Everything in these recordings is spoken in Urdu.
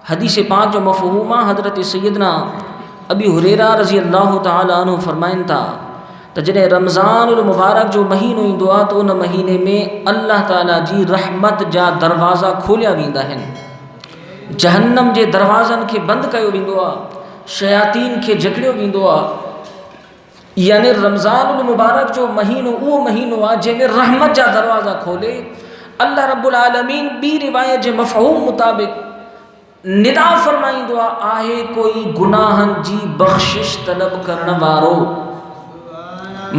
حدیث پاک جو مفہومہ حضرت سیدنا ابی ہریرہ رضی اللہ تعالیٰ عنہ فرمائن تھا تو جنہیں رمضان المبارک جو مہینو ایندو آ تو ان مہینے میں اللہ تعالیٰ جی رحمت جا دروازہ کھولیا ویندا ہیں، جہنم جے دروازن کے بند کیو ویندو آ، شیاطین کے جکڑیو ویندو آ، یعنی رمضان المبارک جو مہینو وہ مہینو آ جے میں رحمت جا دروازہ کھولے۔ اللہ رب العالمین بی روایت جے مفہوم مطابق ندا فرمائیں دعا آہے کوئی گناہن جی بخشش طلب کرن وارو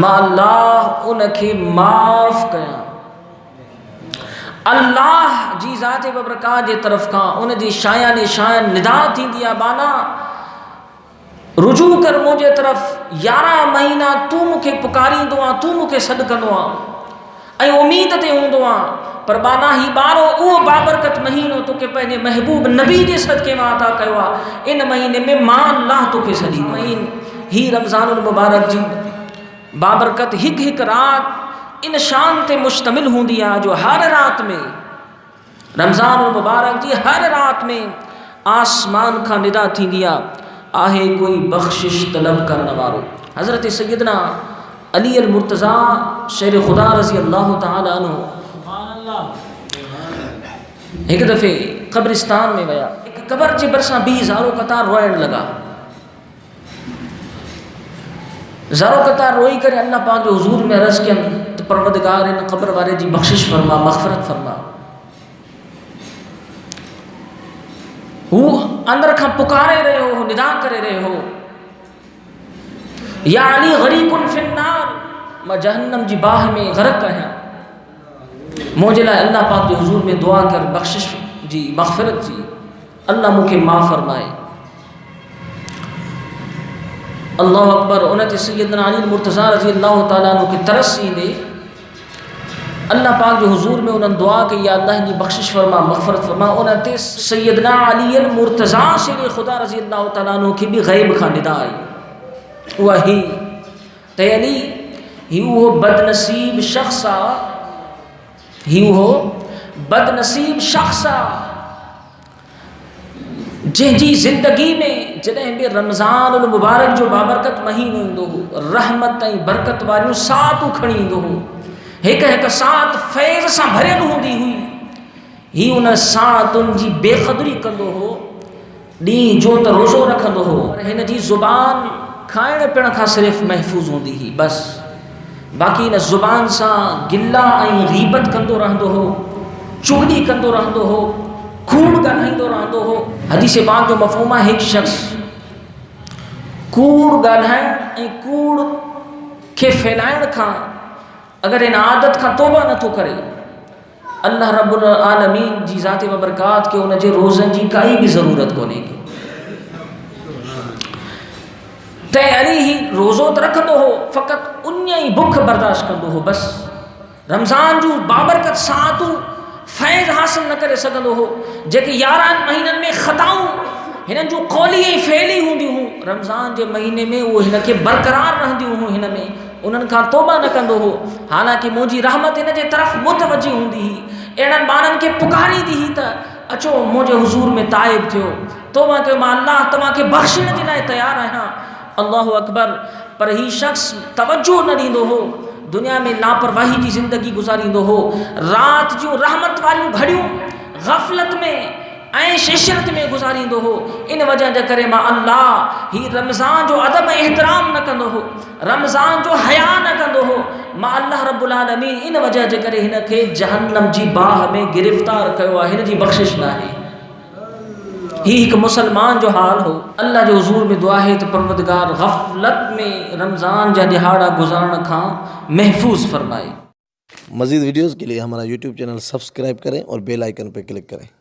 ما اللہ ان کے معاف کیا، اللہ جی ذات ببرکات جے طرف کا ان جی شایان شایان ندا تھی دیا بانا رجوع کر مجھے طرف 11 مہینہ تو مکے پکاری دعا تو مکے صدقہ دعا اے امید تے ہوں دعا پر بانا ہی بارو او بابرکت مہینو تو کہ پہنے محبوب نبی دے صدقے میں عطا کہوا ان مہینے میں ماں اللہ تو کے صدی مہین ہی رمضان المبارک جی بابرکت ہک ہک رات ان شان تے مشتمل ہوں دیا جو ہر رات میں رمضان المبارک جی ہر رات میں آسمان کا ندا تھی دیا آہے کوئی بخشش طلب کرنا وارو۔ حضرت سیدنا علی المرتضیٰ شیر خدا رضی اللہ تعالیٰ عنہ ایک دفعے قبرستان میں گیا، ایک قبر جی برساں 20,000 قطار روئن لگا، زارو قطار روئی کرے اللہ پاک جو حضور میں عرض کیا تو پروردگار ان قبر والے جی بخشش فرما مغفرت فرما۔ وہ اندر کھا پکارے رہے ہو ندا کرے رہے ہو یا علی غریق فی النار میں جہنم جی باہ میں غرق کہاں موجے لائے اللہ پاک جو حضور میں دعا کر بخشش جی مغفرت جی اللہ مکے معاف فرمائے۔ اللہ اکبر انت سیدنا علی المرتضیٰ رضی اللہ تعالیٰ عنہ کی ترسی دے اللہ پاک جو حضور میں انہوں دعا کہ یا اللہ جی بخشش فرما مغفرت فرما انت سیدنا علی المرتضیٰ شیر خدا رضی اللہ تعالیٰ عنہ کی بھی غیب کا ندا آئی وہی تیلی ہی وہ بد نصیب شخصا ہی وہ بد نصیب شخصا جن جی زندگی میں جنہیں بھی رمضان المبارک جو بابرکت مہینو اندو رحمت تائیں برکت واریوں ساتھو کھڑی اندو ایک ساتھ فیض سا بھرے نو دی ہوئی ہی انہیں ساتھ ان جی بے قدری کندو ہو ڈی جو تا روزو رکھندو ہو ہن جی زبان کھائن پیڑ کھا صرف محفوظ ہوں دی ہی بس باقی نہ زبان سا گلہ آئیں غیبت کندو رہندو ہو چگلی کندو رہندو ہو کوڑ گنہندو رہندو ہو۔ حدیث پاک جو مفہومہ ایک شخص کوڑ گنہن کوڑ کے پھیلائن کھا اگر ان عادت کا توبہ نہ تو کرے اللہ رب العالمین جی ذات و برکات کے انہیں جے روزن جی کائی بھی ضرورت کو نہیں کی تے علی ہی روزوت رکھندو ہو فقط انہی بکھ برداشت کندو ہو بس رمضان جو بابرکت ساتھو فیض حاصل نہ کرے سکندو ہو جے کہ 11 مہینن میں خطاؤں ہنن جو قولی فعلی ہوں دی ہوں رمضان جے مہینے میں وہ ہن کے برقرار رہ دی ہوں ہن میں انہن کا توبہ نہ کندو ہو حالانکہ مجھے رحمت ہن جے طرف متوجہ ہوں دی اڑن بانن کے پکاری دی تا اچو مجھے حضور میں تائب تھو توبہ کہ ما اللہ تما کے بخشنے جے لائے تیار ہے ہاں اللہ اکبر پر ہی شخص توجہ نہ دیندو ہو دنیا میں لاپرواہی کی زندگی گزاری دو ہو رات جو رحمت والی گھڑیوں غفلت میں عیش عشرت میں گزاری دو ہو ان وجہ جا کرے ما اللہ ہی رمضان جو ادب احترام نہ کندو ہو رمضان جو حیا نہ کندو ہو ما اللہ رب العالمین ان وجہ جا کرے ہن کے جہنم جی باہ میں گرفتار کیو ہن جی بخشش نہ ہے ہی ایک مسلمان جو حال ہو اللہ جو حضور میں دعا ہے تو پروردگار غفلت میں رمضان جا دہاڑا گزارن کھاں محفوظ فرمائے۔ مزید ویڈیوز کے لیے ہمارا یوٹیوب چینل سبسکرائب کریں اور بیل آئیکن پہ کلک کریں۔